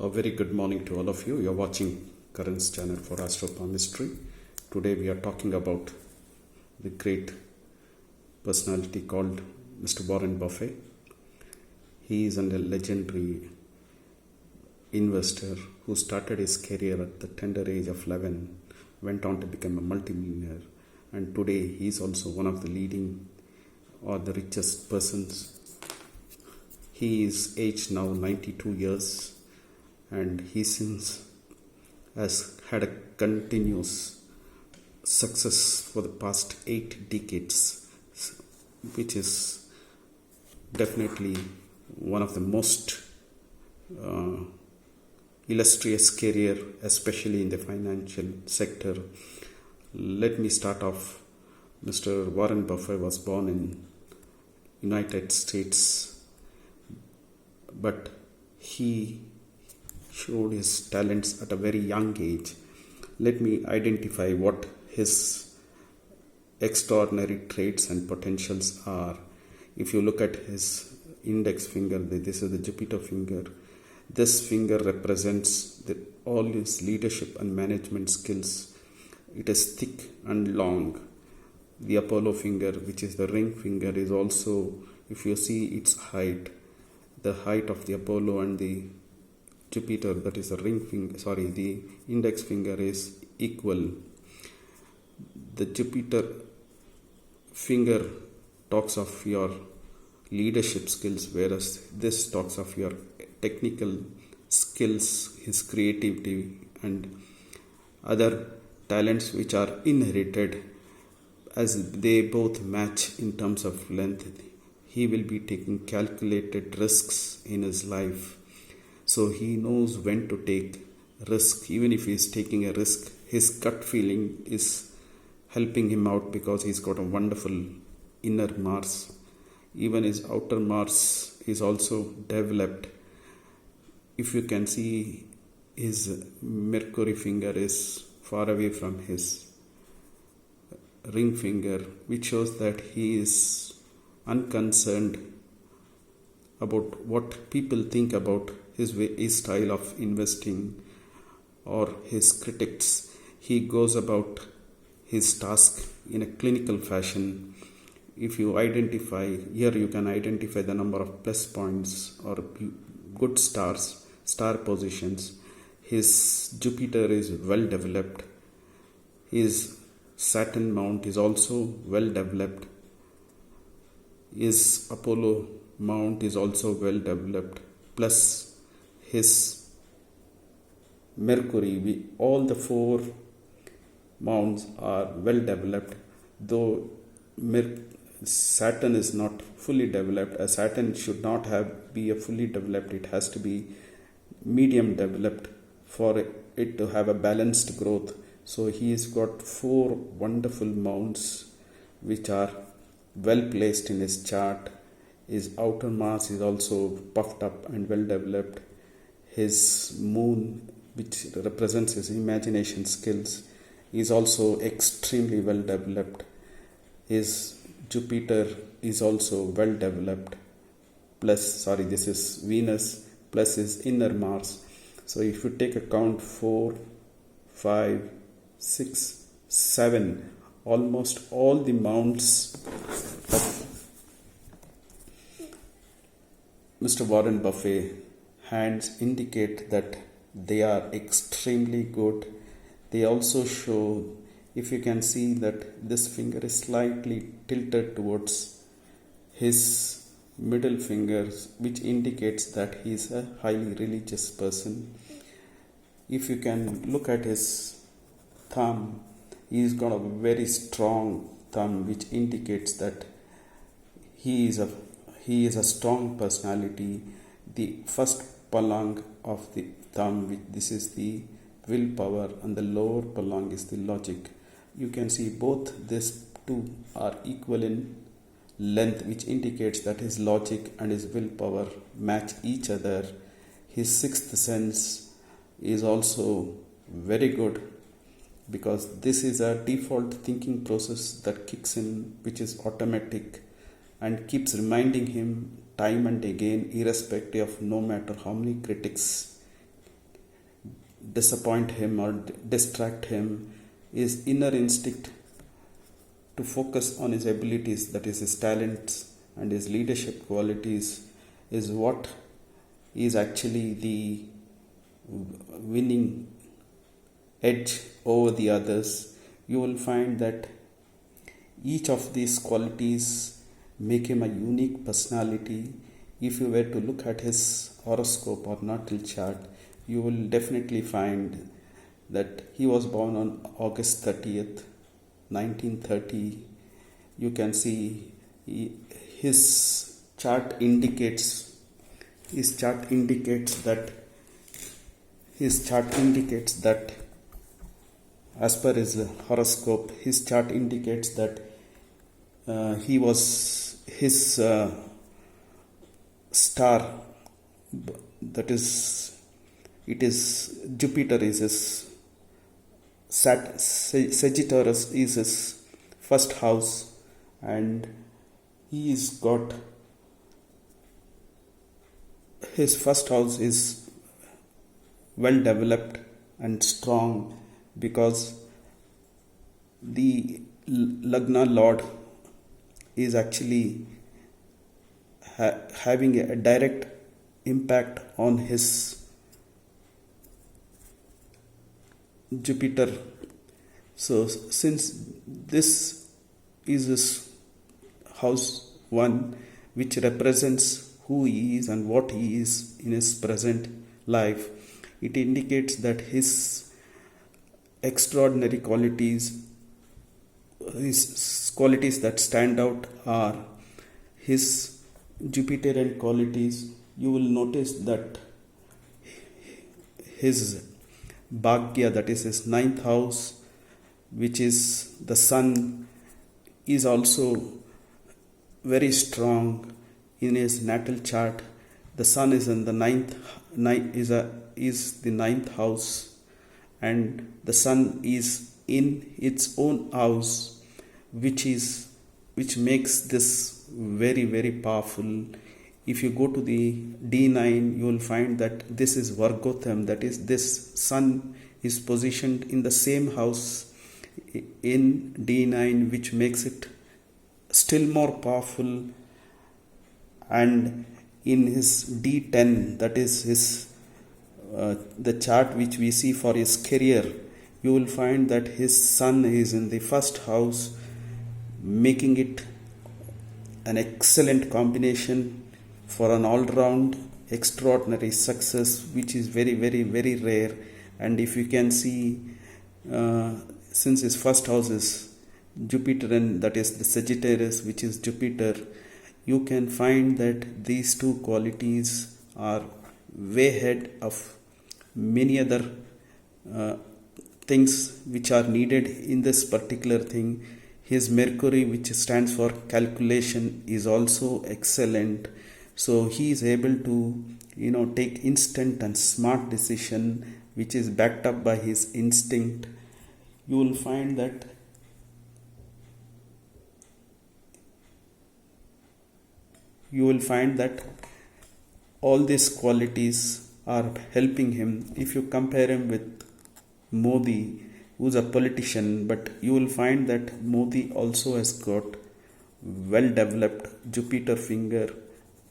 A very good morning to all of you. You're watching Karan's channel for Astropalmistry. Today we are talking about the great personality called Mr. Warren Buffett. He is a legendary investor who started his career at the tender age of 11, went on to become a multimillionaire, and today he is also one of the leading or the richest persons. He is aged now 92 years and he since has had a continuous success for the past 8 decades, which is definitely one of the most illustrious career, especially in the financial sector. Let me start off. Mr. Warren Buffett was born in United States, but he showed his talents at a very young age. Let me identify what his extraordinary traits and potentials are. If you look at his index finger, this is the Jupiter finger. This finger represents all his leadership and management skills. It is thick and long. The Apollo finger, which is the ring finger, is also, if you see its height, the height of the Apollo and the Jupiter, that is the the index finger, is equal. The Jupiter finger talks of your leadership skills, whereas this talks of your technical skills, his creativity and other talents which are inherited. As they both match in terms of length, he will be taking calculated risks in his life. So he knows when to take risk. Even if he is taking a risk, his gut feeling is helping him out because he's got a wonderful inner Mars. Even his outer Mars is also developed. If you can see, his Mercury finger is far away from his ring finger, which shows that he is unconcerned about what people think about his style of investing or his critics. He goes about his task in a clinical fashion. If you identify, here you can identify the number of plus points or good star positions. His Jupiter is well developed. His Saturn mount is also well developed. His Apollo mount is also well developed. Plus his Mercury, all the 4 mounts are well developed, though Saturn is not fully developed. A Saturn should not be a fully developed, it has to be medium developed for it to have a balanced growth. So he's got 4 wonderful mounts which are well placed in his chart. His outer Mars is also puffed up and well developed. His moon, which represents his imagination skills, is also extremely well developed. His Jupiter is also well developed. This is Venus plus his inner Mars. So if you take account 4, 5, 6, 7, almost all the mounts of Mr. Warren Buffett hands indicate that they are extremely good. They also show, if you can see, that this finger is slightly tilted towards his middle fingers, which indicates that he is a highly religious person. If you can look at his thumb, he's got a very strong thumb, which indicates that he is a strong personality. The first palang of the thumb, this is the willpower, and the lower palang is the logic. You can see both these two are equal in length, which indicates that his logic and his willpower match each other. His sixth sense is also very good because this is a default thinking process that kicks in, which is automatic and keeps reminding him time and again, irrespective of no matter how many critics disappoint him or distract him. His inner instinct to focus on his abilities, that is his talents and his leadership qualities, is what is actually the winning edge over the others. You will find that each of these qualities make him a unique personality. If you were to look at his horoscope or natal chart, you will definitely find that he was born on August 30th, 1930. You can see his chart indicates that as per his horoscope, his chart indicates that his star, that is, it is Jupiter is his Sagittarius is his first house, and he's got his first house is well developed and strong, because the Lagna Lord is actually having a direct impact on his Jupiter. So since this is his house 1, which represents who he is and what he is in his present life, it indicates that his extraordinary qualities, his qualities that stand out are his Jupiterian qualities. You will notice that his Bhagya, that is his 9th house, which is the sun, is also very strong in his natal chart. The sun is in the ninth house, and the sun is in its own house, which makes this very, very powerful. If you go to the D9, you will find that this is Vargotham, that is, this sun is positioned in the same house in D9, which makes it still more powerful. And in his D10, that is his the chart which we see for his career, you will find that his sun is in the first house, making it an excellent combination for an all-round extraordinary success, which is very, very, very rare. And if you can see, since his first house is Jupiter, and that is the Sagittarius, which is Jupiter, you can find that these two qualities are way ahead of many other things which are needed in this particular thing. His Mercury, which stands for calculation, is also excellent. So he is able to, take instant and smart decision, which is backed up by his instinct. You will find that all these qualities are helping him. If you compare him with Modi, who's a politician, but you will find that Modi also has got well developed Jupiter finger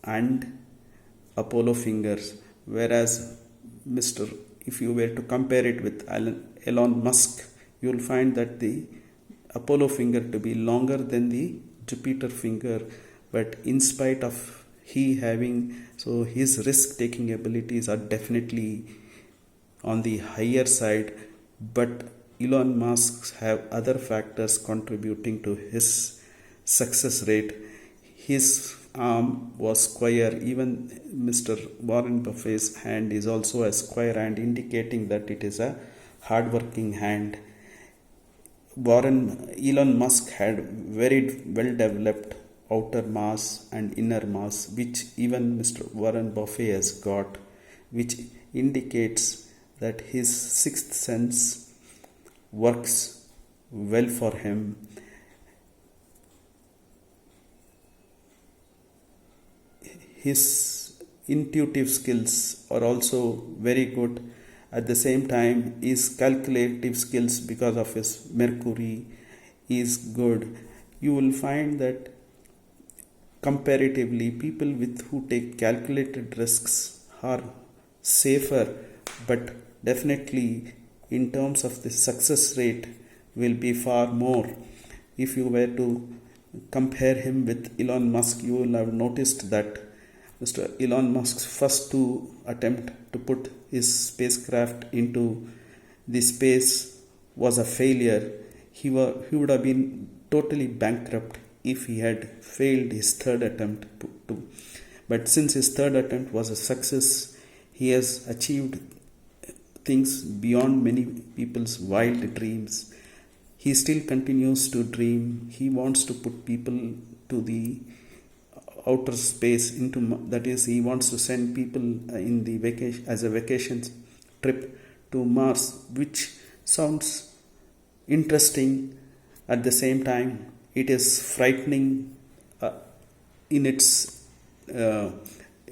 and Apollo fingers, whereas if you were to compare it with Elon Musk, you will find that the Apollo finger to be longer than the Jupiter finger. But in spite of his risk taking abilities are definitely on the higher side, but Elon Musk have other factors contributing to his success rate. His arm was square. Even Mr. Warren Buffett's hand is also a square hand, indicating that it is a hard-working hand. Elon Musk had very well developed outer mass and inner mass, which even Mr. Warren Buffett has got, which indicates that his sixth sense works well for him. His intuitive skills are also very good, At the same time, his calculative skills, because of his Mercury, is good. You will find that comparatively, people with who take calculated risks are safer, but definitely in terms of the success rate will be far more. If you were to compare him with Elon Musk, you will have noticed that Mr. Elon Musk's first two attempt to put his spacecraft into the space was a failure. He would have been totally bankrupt if he had failed his third attempt to. But since his third attempt was a success, he has achieved things beyond many people's wild dreams. He still continues to dream. He wants to put people to the outer space, that is, he wants to send people in the vacation as a vacation trip to Mars, which sounds interesting. At the same time, it is frightening in its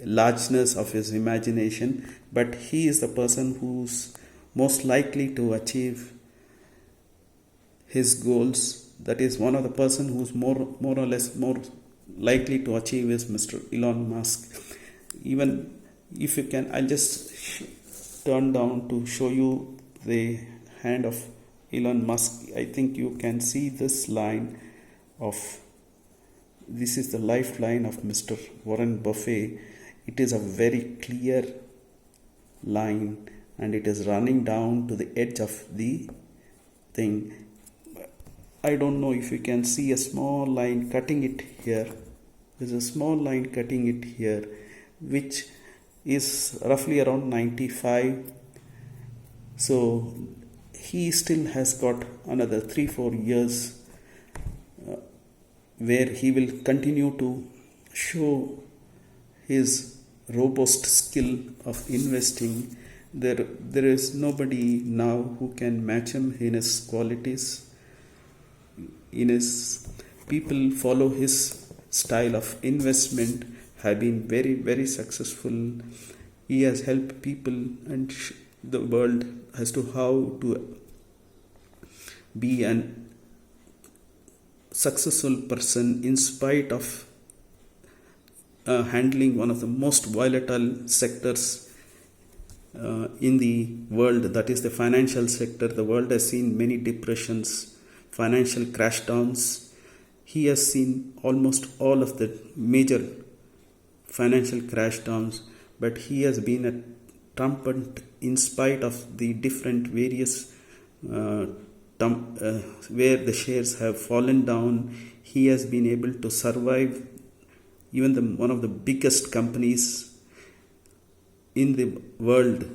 largeness of his imagination, but he is the person who's most likely to achieve his goals. That is, one of the person who's more or less more likely to achieve is Mr. Elon Musk. Even if you can, I'll just turn down to show you the hand of Elon Musk. I think you can see this line this is the lifeline of Mr. Warren Buffett. It is a very clear line and it is running down to the edge of the thing. I don't know if you can see a small line cutting it here. There's a small line cutting it here, which is roughly around 95. So he still has got another 3-4 years where he will continue to show his robust skill of investing. There is nobody now who can match him in his qualities. People follow his style of investment, have been very, very successful. He has helped people and the world as to how to be an successful person in spite of handling one of the most volatile sectors in the world, that is the financial sector. The world has seen many depressions, financial crash downs. He has seen almost all of the major financial crash downs, but he has been a trumpet in spite of the different various where the shares have fallen down. He has been able to survive. Even one of the biggest companies in the world,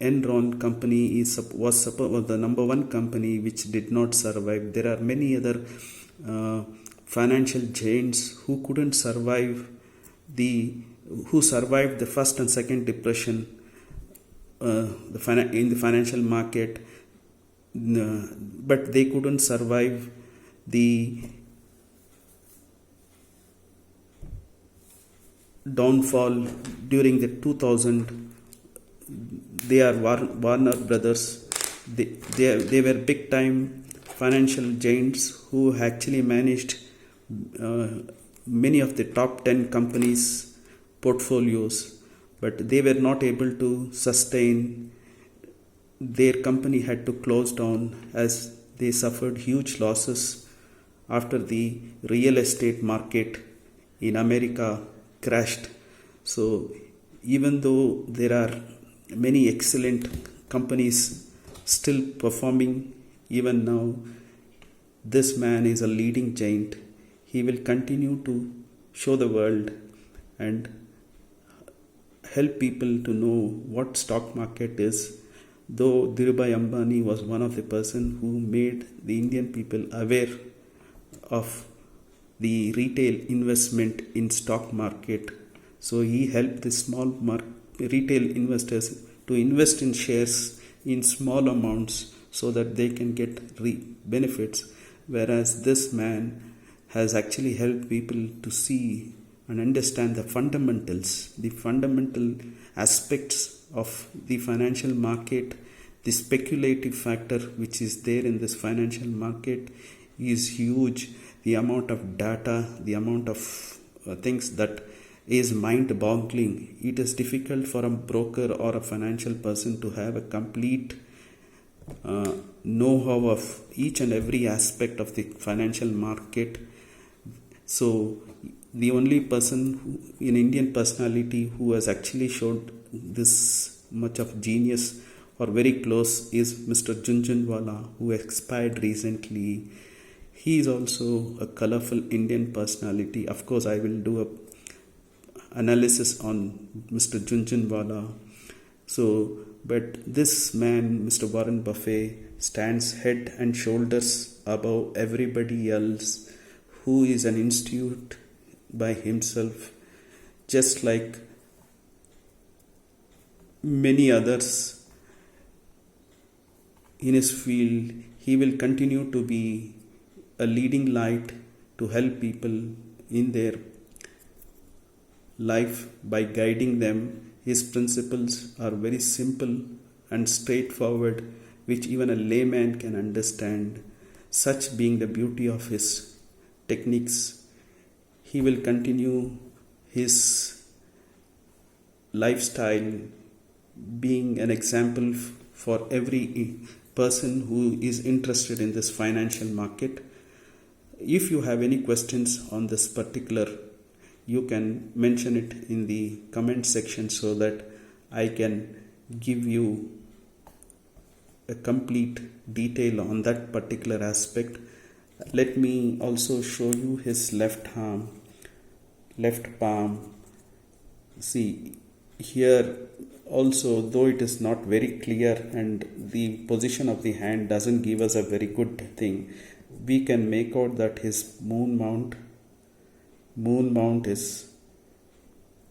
Enron company, was the number one company which did not survive. There are many other financial giants who couldn't survive who survived the first and second depression in the financial market, but they couldn't survive the downfall during the 2000. They are Warner Brothers. They were big time financial giants who actually managed many of the top 10 companies' portfolios, but they were not able to sustain. Their company had to close down as they suffered huge losses after the real estate market in America crashed. So even though there are many excellent companies still performing even now, this man is a leading giant. He will continue to show the world and help people to know what stock market is. Though Dhirubhai Ambani was one of the person who made the Indian people aware of the retail investment in stock market, so he helped the small retail investors to invest in shares in small amounts so that they can get benefits, whereas this man has actually helped people to see and understand the fundamentals, the fundamental aspects of the financial market, the speculative factor which is there in this financial market is huge. The amount of data, the amount of things that is mind boggling. It is difficult for a broker or a financial person to have a complete know-how of each and every aspect of the financial market. So the only person in Indian personality who has actually showed this much of genius or very close is Mr. Jhunjhunwala, who expired recently. He is also a colorful Indian personality. Of course, I will do a analysis on Mr. Jhunjhunwala. So, but this man, Mr. Warren Buffett, stands head and shoulders above everybody else, who is an institute by himself, just like many others in his field. He will continue to be a leading light to help people in their life by guiding them. His principles are very simple and straightforward, which even a layman can understand. Such being the beauty of his techniques, he will continue his lifestyle being an example for every person who is interested in this financial market. If you have any questions on this particular, you can mention it in the comment section so that I can give you a complete detail on that particular aspect. Let me also show you his left palm. See here also, though it is not very clear and the position of the hand doesn't give us a very good thing, we can make out that his moon mount is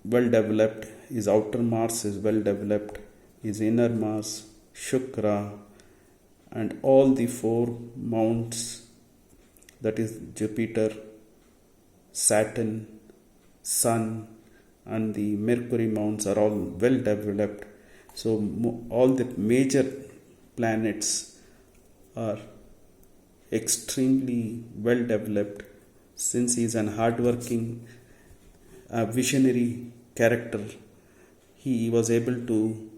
well developed, his outer Mars is well developed, his inner Mars, Shukra, and all the four mounts, that is Jupiter, Saturn, Sun, and the Mercury mounts are all well developed. So all the major planets are extremely well developed. Since he is an hardworking, visionary character, he was able to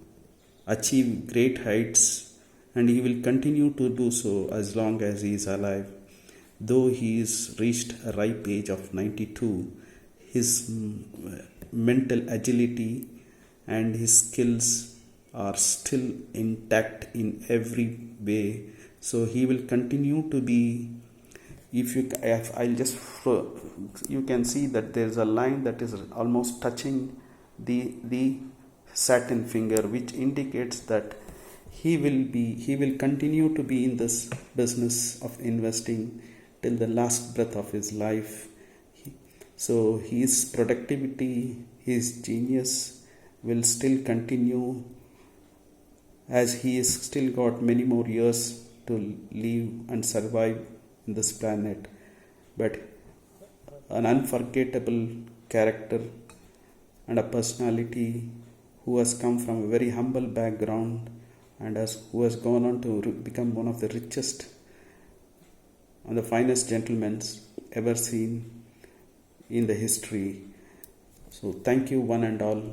achieve great heights, and he will continue to do so as long as he is alive. Though he is reached a ripe age of 92, his mental agility and his skills are still intact in every way. So he will continue to be, you can see that there is a line that is almost touching the Saturn finger, which indicates that he will continue to be in this business of investing till the last breath of his life. So his productivity, his genius will still continue, as he has still got many more years to live and survive in this planet. But an unforgettable character and a personality who has come from a very humble background and who has gone on to become one of the richest and the finest gentlemen ever seen in the history. So thank you one and all.